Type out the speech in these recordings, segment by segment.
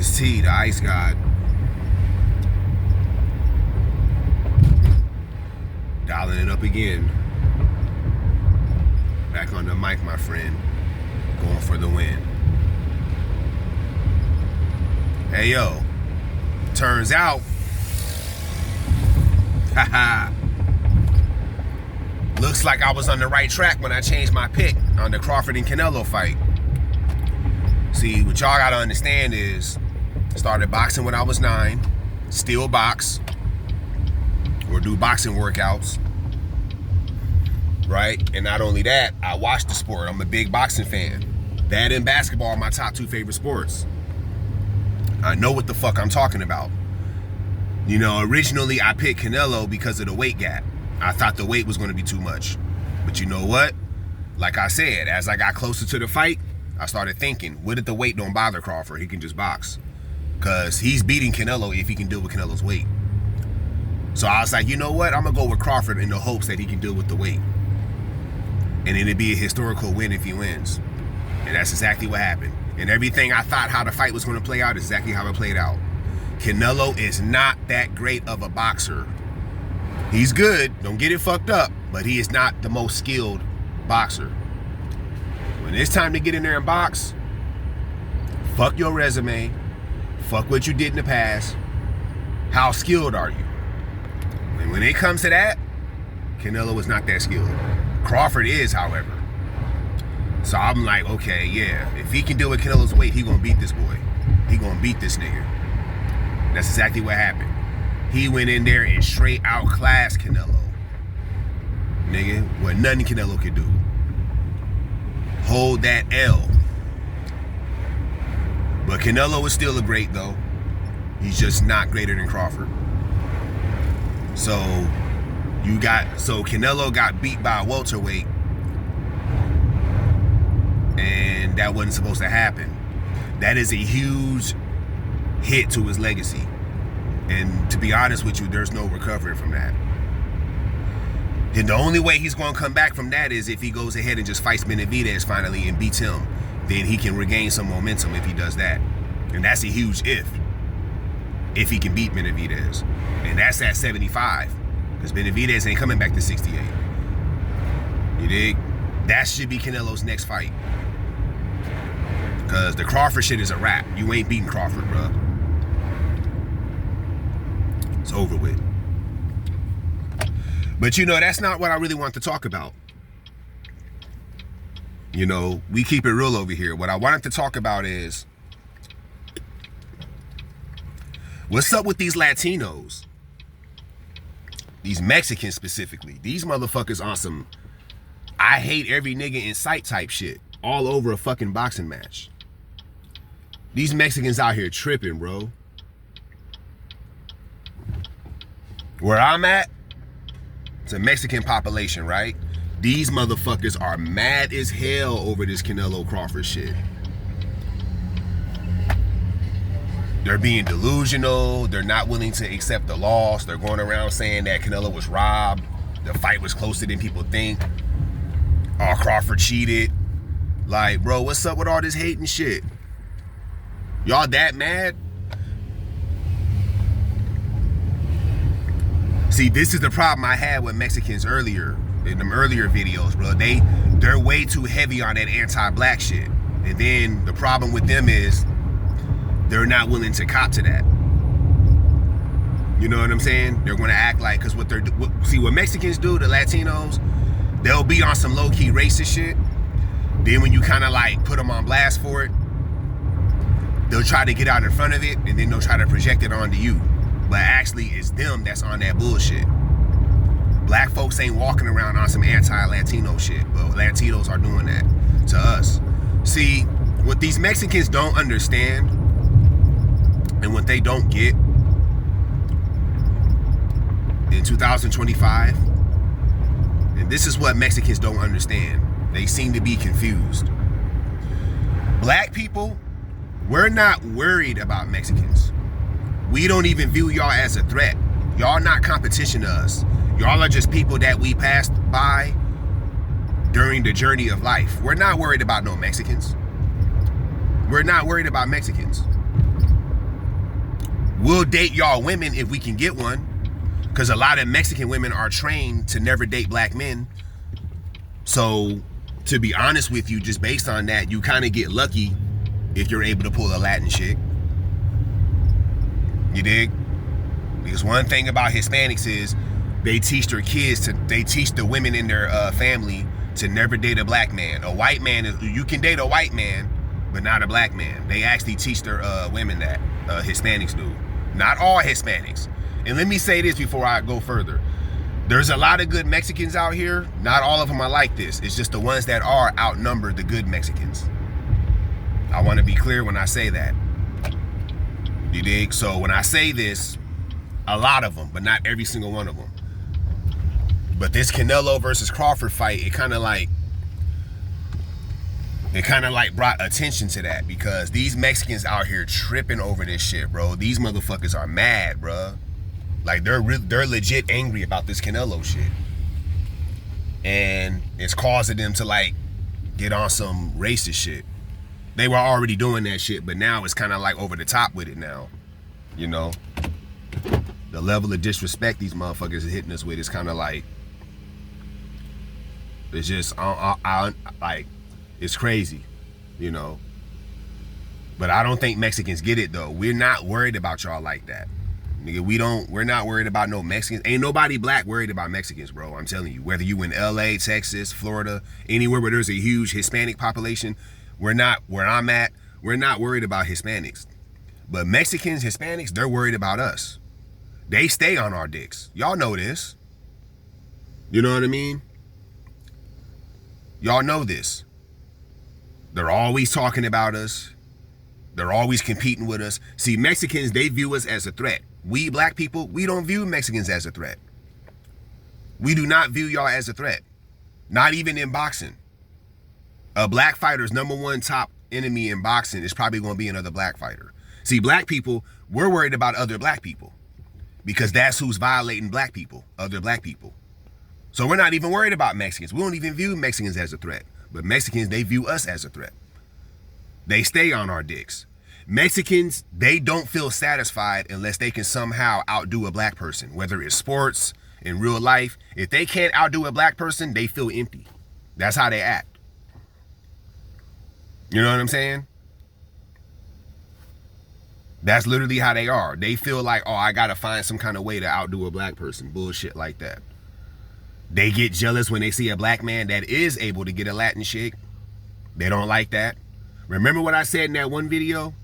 Solidus-T, the ice god. Dialing it up again. Back on the mic, my friend. Going for the win. Hey, yo. Turns out. Haha. Looks like I was on the right track when I changed my pick on the Crawford and Canelo fight. See, what y'all gotta understand is, I started boxing when I was 9, still box, or do boxing workouts, right? And not only that, I watch the sport. I'm a big boxing fan. That and basketball are my top 2 favorite sports. I know what the fuck I'm talking about. You know, originally I picked Canelo because of the weight gap. I thought the weight was going to be too much. But you know what? Like I said, as I got closer to the fight, I started thinking, what if the weight don't bother Crawford? He can just box. Because he's beating Canelo if he can deal with Canelo's weight. So I was like, you know what? I'm going to go with Crawford in the hopes that he can deal with the weight. And it'd be a historical win if he wins. And that's exactly what happened. And everything I thought how the fight was going to play out is exactly how it played out. Canelo is not that great of a boxer. He's good, don't get it fucked up, but he is not the most skilled boxer. When it's time to get in there and box, fuck your resume, fuck what you did in the past, how skilled are you? And when it comes to that, Canelo is not that skilled. Crawford is, however. So I'm like, okay, yeah, if he can deal with Canelo's weight, he gonna beat this boy. He gonna beat this nigga. That's exactly what happened. He went in there and straight outclassed Canelo. Nigga, what nothing Canelo could do. Hold that L. But Canelo is still a great though. He's just not greater than Crawford. So Canelo got beat by a welterweight, and that wasn't supposed to happen. That is a huge hit to his legacy. And to be honest with you, there's no recovery from that. And the only way he's going to come back from that is if he goes ahead and just fights Benavidez finally and beats him. Then he can regain some momentum if he does that. And that's a huge if he can beat Benavidez. And that's at 75. Because Benavidez ain't coming back to 68. You dig? That should be Canelo's next fight. Because the Crawford shit is a wrap. You ain't beating Crawford, bro. It's over with. But you know, that's not what I really want to talk about. You know, we keep it real over here. What I wanted to talk about is, what's up with these Latinos? These Mexicans specifically. These motherfuckers on some I hate every nigga in sight type shit all over a fucking boxing match. These Mexicans out here tripping, bro. Where I'm at, it's a Mexican population, right? These motherfuckers are mad as hell over this Canelo Crawford shit. They're being delusional. They're not willing to accept the loss. They're going around saying that Canelo was robbed. The fight was closer than people think. Oh, Crawford cheated. Like, bro, what's up with all this hate and shit? Y'all that mad? See, this is the problem I had with Mexicans earlier, in them earlier videos, bro. They're way too heavy on that anti-black shit. And then the problem with them is they're not willing to cop to that. You know what I'm saying? They're going to act like, because what Mexicans do, the Latinos, they'll be on some low-key racist shit. Then when you kind of like put them on blast for it, they'll try to get out in front of it, and then they'll try to project it onto you. But actually, it's them that's on that bullshit. Black folks ain't walking around on some anti-Latino shit, but Latinos are doing that to us. See, what these Mexicans don't understand, and what they don't get in 2025, and this is what Mexicans don't understand. They seem to be confused. Black people, we're not worried about Mexicans. We don't even view y'all as a threat. Y'all not competition to us. Y'all are just people that we passed by during the journey of life. We're not worried about no Mexicans. We're not worried about Mexicans. We'll date y'all women if we can get one. Because a lot of Mexican women are trained to never date black men. So, to be honest with you, just based on that, you kind of get lucky if you're able to pull a Latin chick. You dig? Because one thing about Hispanics is they teach their kids they teach the women in their family to never date a black man. A white man, you can date a white man, but not a black man. They actually teach their women that. Hispanics do. Not all Hispanics. And let me say this before I go further. There's a lot of good Mexicans out here. Not all of them are like this. It's just the ones that are outnumber the good Mexicans. I want to be clear when I say that. You dig? So when I say this, a lot of them, but not every single one of them. But this Canelo versus Crawford fight, it kind of like brought attention to that, because these Mexicans out here tripping over this shit, bro. These motherfuckers are mad, bro. Like they're legit angry about this Canelo shit, and it's causing them to like get on some racist shit. They were already doing that shit, but now it's kind of like over the top with it now. You know, the level of disrespect these motherfuckers are hitting us with is kind of like, it's just like, it's crazy, you know. But I don't think Mexicans get it though. We're not worried about y'all like that. Nigga, we're not worried about no Mexicans. Ain't nobody black worried about Mexicans, bro. I'm telling you. Whether you in LA, Texas, Florida, anywhere where there's a huge Hispanic population, we're not, where I'm at, we're not worried about Hispanics. But Mexicans, Hispanics, they're worried about us. They stay on our dicks. Y'all know this. You know what I mean? Y'all know this. They're always talking about us. They're always competing with us. See, Mexicans, they view us as a threat. We black people, we don't view Mexicans as a threat. We do not view y'all as a threat. Not even in boxing. A black fighter's #1 top enemy in boxing is probably going to be another black fighter. See, black people, we're worried about other black people, because that's who's violating black people, other black people. So we're not even worried about Mexicans. We don't even view Mexicans as a threat. But Mexicans, they view us as a threat. They stay on our dicks. Mexicans, they don't feel satisfied unless they can somehow outdo a black person, whether it's sports, in real life. If they can't outdo a black person, they feel empty. That's how they act. You know what I'm saying? That's literally how they are. They feel like, oh, I gotta find some kind of way to outdo a black person. Bullshit like that. They get jealous when they see a black man that is able to get a Latin chick. They don't like that. Remember what I said in that one video?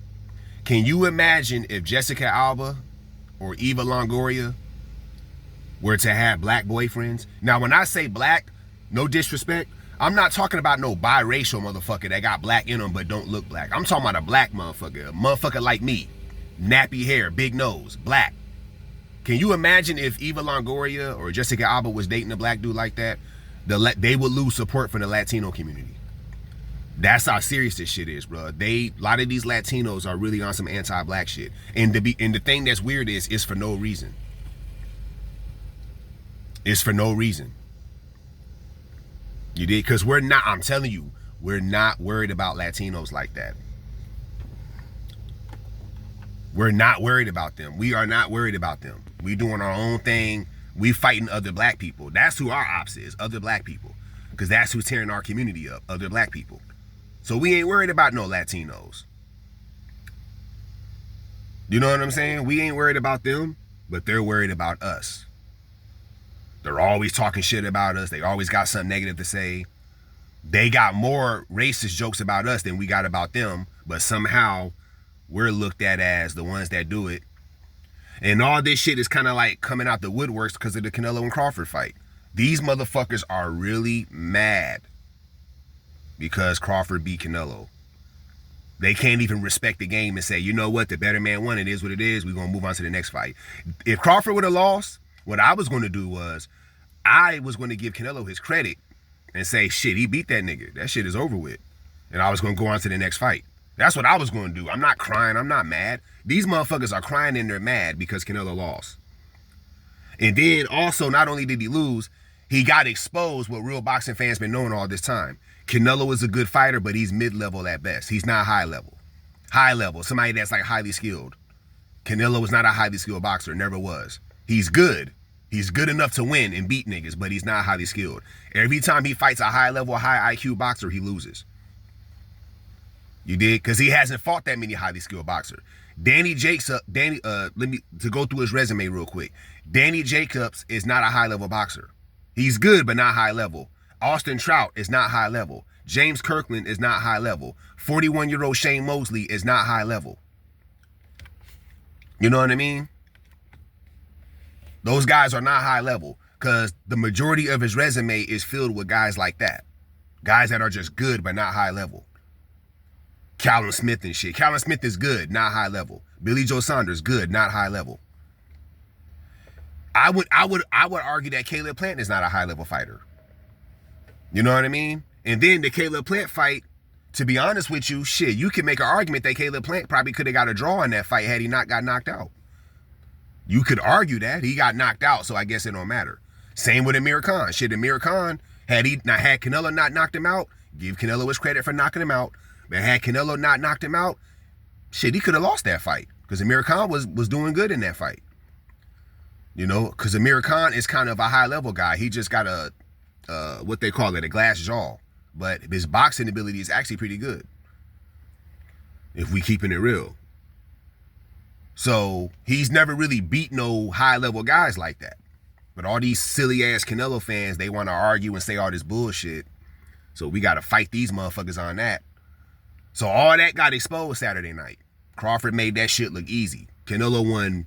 Can you imagine if Jessica Alba or Eva Longoria were to have black boyfriends? Now, when I say black, no disrespect, I'm not talking about no biracial motherfucker that got black in them but don't look black. I'm talking about a black motherfucker, a motherfucker like me. Nappy hair, big nose, black. Can you imagine if Eva Longoria or Jessica Alba was dating a black dude like that? They would lose support from the Latino community. That's how serious this shit is, bro. A lot of these Latinos are really on some anti-black shit. And the thing that's weird is, it's for no reason. It's for no reason. You did? Because we're not, I'm telling you, we're not worried about Latinos like that. We're not worried about them. We are not worried about them. We doing our own thing. We fighting other black people. That's who our ops is, other black people. Because that's who's tearing our community up, other black people. So we ain't worried about no Latinos. You know what I'm saying? We ain't worried about them, but they're worried about us. They're always talking shit about us. They always got something negative to say. They got more racist jokes about us than we got about them, but somehow we're looked at as the ones that do it. And all this shit is kind of like coming out the woodworks because of the Canelo and Crawford fight. These motherfuckers are really mad because Crawford beat Canelo. They can't even respect the game and say, you know what, the better man won. It is what it is. We're going to move on to the next fight. If Crawford would have lost, what I was going to do was, I was going to give Canelo his credit and say, shit, he beat that nigga. That shit is over with. And I was going to go on to the next fight. That's what I was going to do. I'm not crying. I'm not mad. These motherfuckers are crying and they're mad because Canelo lost. And then also, not only did he lose, he got exposed what real boxing fans been knowing all this time. Canelo is a good fighter, but he's mid-level at best. He's not high level. High level, somebody that's like highly skilled. Canelo is not a highly skilled boxer, never was. He's good. He's good enough to win and beat niggas, but he's not highly skilled. Every time he fights a high level, high IQ boxer, he loses. You did? Because he hasn't fought that many highly skilled boxers. Danny Jacobs, to go through his resume real quick. Danny Jacobs is not a high level boxer. He's good, but not high level. Austin Trout is not high level. James Kirkland is not high level. 41-year-old Shane Mosley is not high level. You know what I mean? Those guys are not high level because the majority of his resume is filled with guys like that. Guys that are just good, but not high level. Callum Smith and shit. Callum Smith is good, not high level. Billy Joe Saunders, good, not high level. I would argue that Caleb Plant is not a high level fighter. You know what I mean? And then the Caleb Plant fight, to be honest with you, shit, you can make an argument that Caleb Plant probably could have got a draw in that fight had he not got knocked out. You could argue that. He got knocked out, so I guess it don't matter. Same with Amir Khan. Shit, Amir Khan, had Canelo not knocked him out, give Canelo his credit for knocking him out, but had Canelo not knocked him out, shit, he could have lost that fight because Amir Khan was doing good in that fight. You know, because Amir Khan is kind of a high-level guy. He just got a, what they call it, a glass jaw. But his boxing ability is actually pretty good, if we keeping it real. So he's never really beat no high-level guys like that. But all these silly-ass Canelo fans, they want to argue and say all this bullshit. So we got to fight these motherfuckers on that. So all that got exposed Saturday night. Crawford made that shit look easy. Canelo won.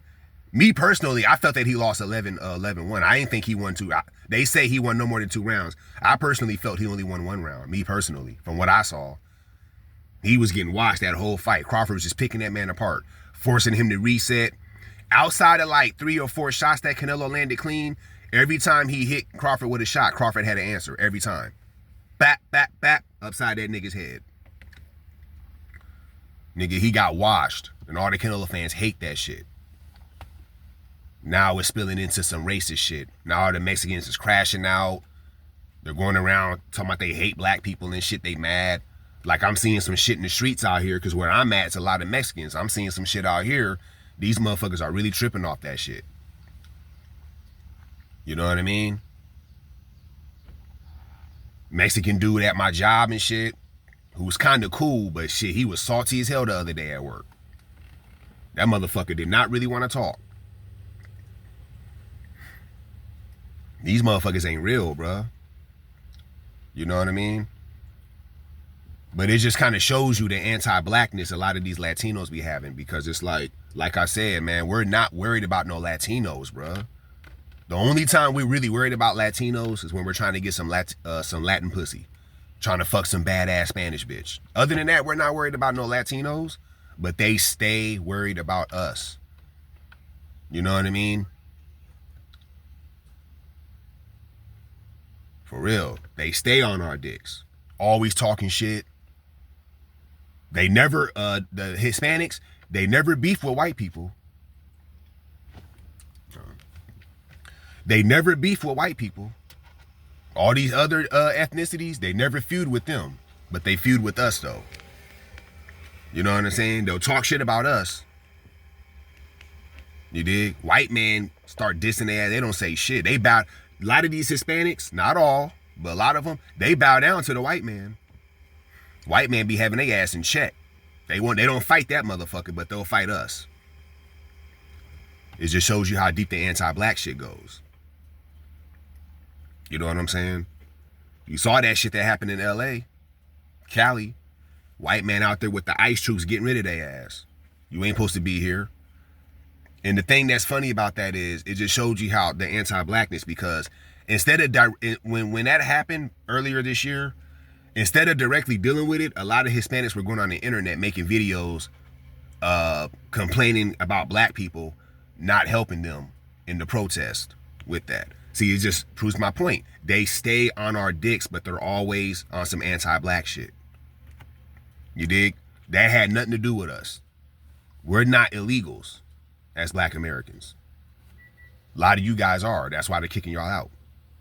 Me personally, I felt that he lost 11-1. I didn't think he won two. They say he won no more than 2 rounds. I personally felt he only won 1 round. Me personally, from what I saw. He was getting washed that whole fight. Crawford was just picking that man apart, forcing him to reset. Outside of like 3 or 4 shots that Canelo landed clean, every time he hit Crawford with a shot, Crawford had an answer every time. Bap, bap, bap, upside that nigga's head. Nigga, he got washed, and all the Canelo fans hate that shit. Now it's spilling into some racist shit. Now the Mexicans is crashing out. They're going around talking about they hate black people and shit. They mad. Like I'm seeing some shit in the streets out here because where I'm at, it's a lot of Mexicans. I'm seeing some shit out here. These motherfuckers are really tripping off that shit. You know what I mean? Mexican dude at my job and shit, who was kind of cool, but shit, he was salty as hell the other day at work. That motherfucker did not really want to talk. These motherfuckers ain't real, bruh. You know what I mean? But it just kind of shows you the anti-blackness a lot of these Latinos be having, because it's like I said, man, we're not worried about no Latinos, bruh. The only time we're really worried about Latinos is when we're trying to get some Latin pussy. Trying to fuck some badass Spanish bitch. Other than that, we're not worried about no Latinos, but they stay worried about us. You know what I mean? For real. They stay on our dicks. Always talking shit. They never, the Hispanics, they never beef with white people. They never beef with white people. All these other ethnicities, they never feud with them. But they feud with us, though. You know what I'm saying? They'll talk shit about us. You dig? White men start dissing their ass. They don't say shit. They bow. A lot of these Hispanics, not all, but a lot of them, they bow down to the white man. White man be having their ass in check. They don't fight that motherfucker, but they'll fight us. It just shows you how deep the anti-black shit goes. You know what I'm saying? You saw that shit that happened in LA, Cali. White man out there with the ICE troops getting rid of their ass. You ain't supposed to be here. And the thing that's funny about that is it just showed you how the anti-blackness, because instead of when that happened earlier this year, instead of directly dealing with it, a lot of Hispanics were going on the internet making videos complaining about black people not helping them in the protest with that. See, it just proves my point. They stay on our dicks, but they're always on some anti-black shit. You dig? That had nothing to do with us. We're not illegals as black Americans. A lot of you guys are. That's why they're kicking y'all out.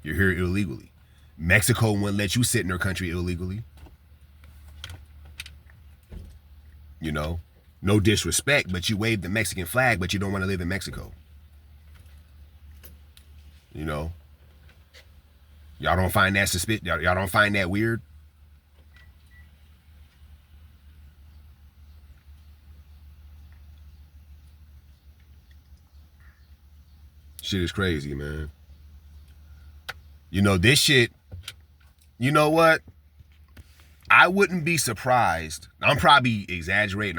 You're here illegally. Mexico wouldn't let you sit in their country illegally. You know? No disrespect, but you wave the Mexican flag, but you don't want to live in Mexico. You know? Y'all don't find that y'all don't find that weird? Shit is crazy, man. You know, this shit, you know what? I wouldn't be surprised. I'm probably exaggerating.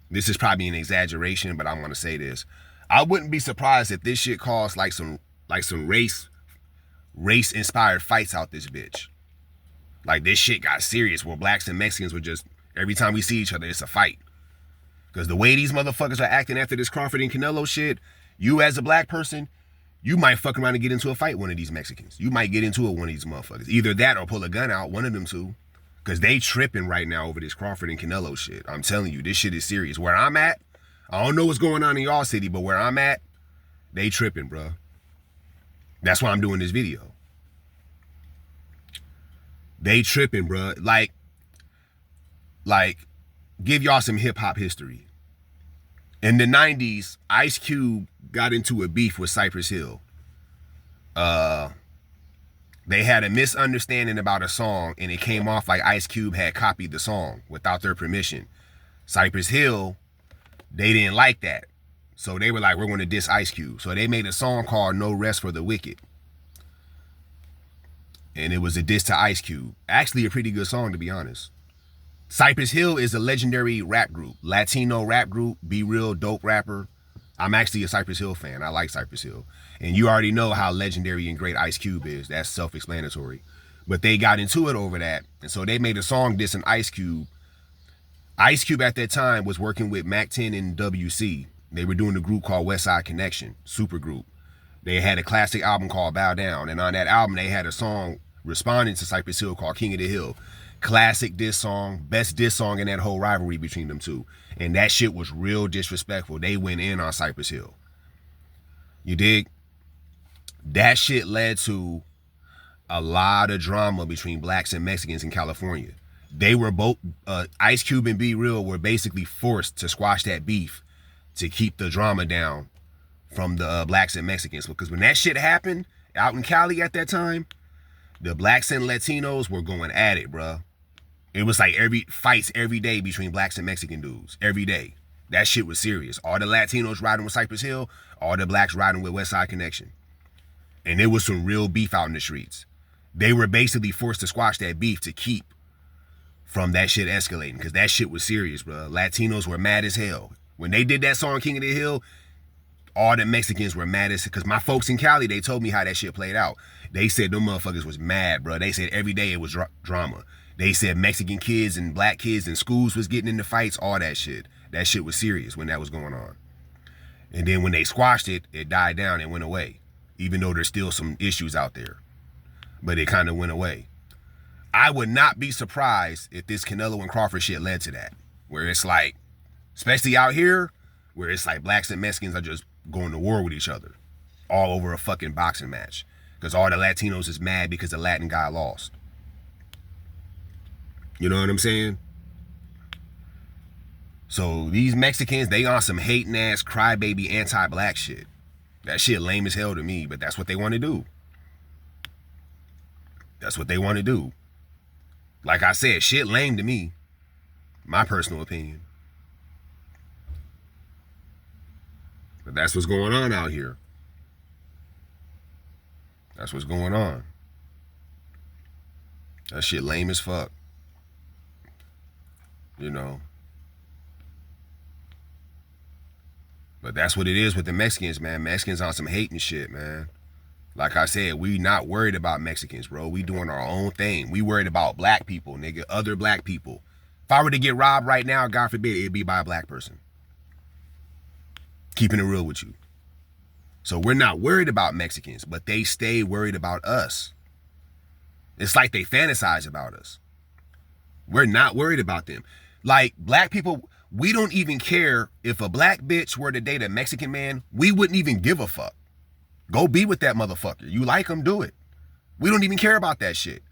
This is probably an exaggeration, but I'm gonna say this. I wouldn't be surprised if this shit caused like some race inspired fights out this bitch. Like this shit got serious where blacks and Mexicans were just, every time we see each other, it's a fight. Because the way these motherfuckers are acting after this Crawford and Canelo shit, you as a black person, you might fuck around and get into a fight with one of these Mexicans. You might get into it with one of these motherfuckers. Either that or pull a gun out, one of them two. Because they tripping right now over this Crawford and Canelo shit. I'm telling you, this shit is serious. Where I'm at, I don't know what's going on in y'all city, but where I'm at, they tripping, bro. That's why I'm doing this video. They tripping, bro. Like, give y'all some hip-hop history. In the 90s, Ice Cube got into a beef with Cypress Hill. They had a misunderstanding about a song, and it came off like Ice Cube had copied the song without their permission. Cypress Hill, they didn't like that. So they were like, we're going to diss Ice Cube. So they made a song called No Rest for the Wicked. And it was a diss to Ice Cube. Actually a pretty good song, to be honest. Cypress Hill is a legendary rap group. Latino rap group, be real, dope rapper. I'm actually a Cypress Hill fan. I like Cypress Hill. And you already know how legendary and great Ice Cube is. That's self-explanatory. But they got into it over that. And so they made a song dissing Ice Cube. Ice Cube at that time was working with Mac 10 and WC. They were doing a group called West Side Connection, super group. They had a classic album called Bow Down. And on that album, they had a song responding to Cypress Hill called King of the Hill. Classic diss song, best diss song in that whole rivalry between them two. And that shit was real disrespectful. They went in on Cypress Hill. You dig? That shit led to a lot of drama between blacks and Mexicans in California. They were both, Ice Cube and Be Real were basically forced to squash that beef to keep the drama down from the blacks and Mexicans. Because when that shit happened out in Cali at that time, the blacks and Latinos were going at it, bruh. It was like fights every day between blacks and Mexican dudes. Every day. That shit was serious. All the Latinos riding with Cypress Hill, all the blacks riding with West Side Connection. And there was some real beef out in the streets. They were basically forced to squash that beef to keep from that shit escalating. Because that shit was serious, bro. Latinos were mad as hell. When they did that song, King of the Hill, all the Mexicans were mad as hell. Because my folks in Cali, they told me how that shit played out. They said them motherfuckers was mad, bro. They said every day it was drama. They said Mexican kids and black kids in schools was getting into fights, all that shit. That shit was serious when that was going on. And then when they squashed it, it died down and went away. Even though there's still some issues out there. But it kind of went away. I would not be surprised if this Canelo and Crawford shit led to that. Where it's like, especially out here, where it's like blacks and Mexicans are just going to war with each other. All over a fucking boxing match. Because all the Latinos is mad because the Latin guy lost. You know what I'm saying? So these Mexicans, they on some hating ass, crybaby, anti-black shit. That shit lame as hell to me, but that's what they want to do. That's what they want to do. Like I said, shit lame to me. My personal opinion. But that's what's going on out here. That's what's going on. That shit lame as fuck. You know. But that's what it is with the Mexicans, man. Mexicans on some hating shit, man. Like I said, we not worried about Mexicans, bro. We doing our own thing. We worried about black people, nigga. Other black people. If I were to get robbed right now, God forbid, it'd be by a black person. Keeping it real with you. So we're not worried about Mexicans, but they stay worried about us. It's like they fantasize about us. We're not worried about them. Like, black people, we don't even care if a black bitch were to date a Mexican man. We wouldn't even give a fuck. Go be with that motherfucker. You like him, do it. We don't even care about that shit.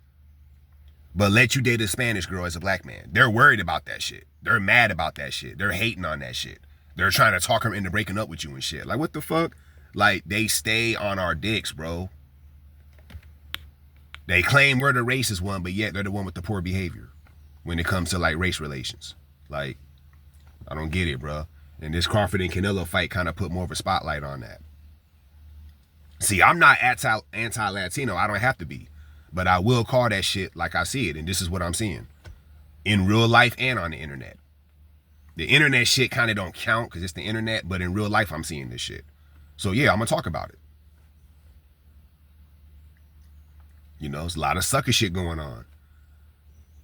but let you date a Spanish girl as a black man. They're worried about that shit. They're mad about that shit. They're hating on that shit. They're trying to talk her into breaking up with you and shit. Like, what the fuck? Like, they stay on our dicks, bro. They claim we're the racist one, but yet they're the one with the poor behavior when it comes to, like, race relations. Like, I don't get it, bro. And this Crawford and Canelo fight kind of put more of a spotlight on that. See, I'm not anti-Latino. I don't have to be. But I will call that shit like I see it. And this is what I'm seeing. In real life and on the internet. The internet shit kind of don't count because it's the internet. But in real life, I'm seeing this shit. So yeah, I'm going to talk about it. You know, there's a lot of sucker shit going on.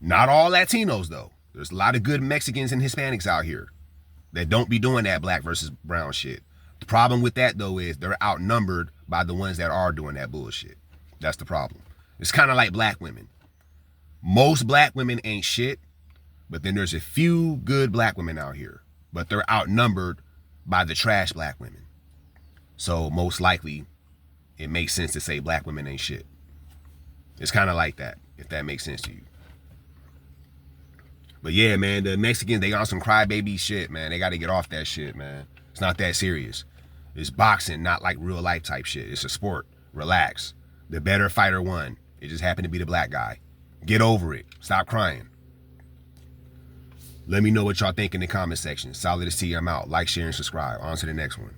Not all Latinos, though. There's a lot of good Mexicans and Hispanics out here that don't be doing that black versus brown shit. The problem with that, though, is they're outnumbered by the ones that are doing that bullshit. That's the problem. It's kind of like black women. Most black women ain't shit, but then there's a few good black women out here, but they're outnumbered by the trash black women. So most likely, it makes sense to say black women ain't shit. It's kind of like that, if that makes sense to you. But yeah, man, the Mexicans, they on some crybaby shit, man. They got to get off that shit, man. It's not that serious. It's boxing, not like real life type shit. It's a sport. Relax. The better fighter won. It just happened to be the black guy. Get over it. Stop crying. Let me know what y'all think in the comment section. Solidus-T, I'm out. Like, share, and subscribe. On to the next one.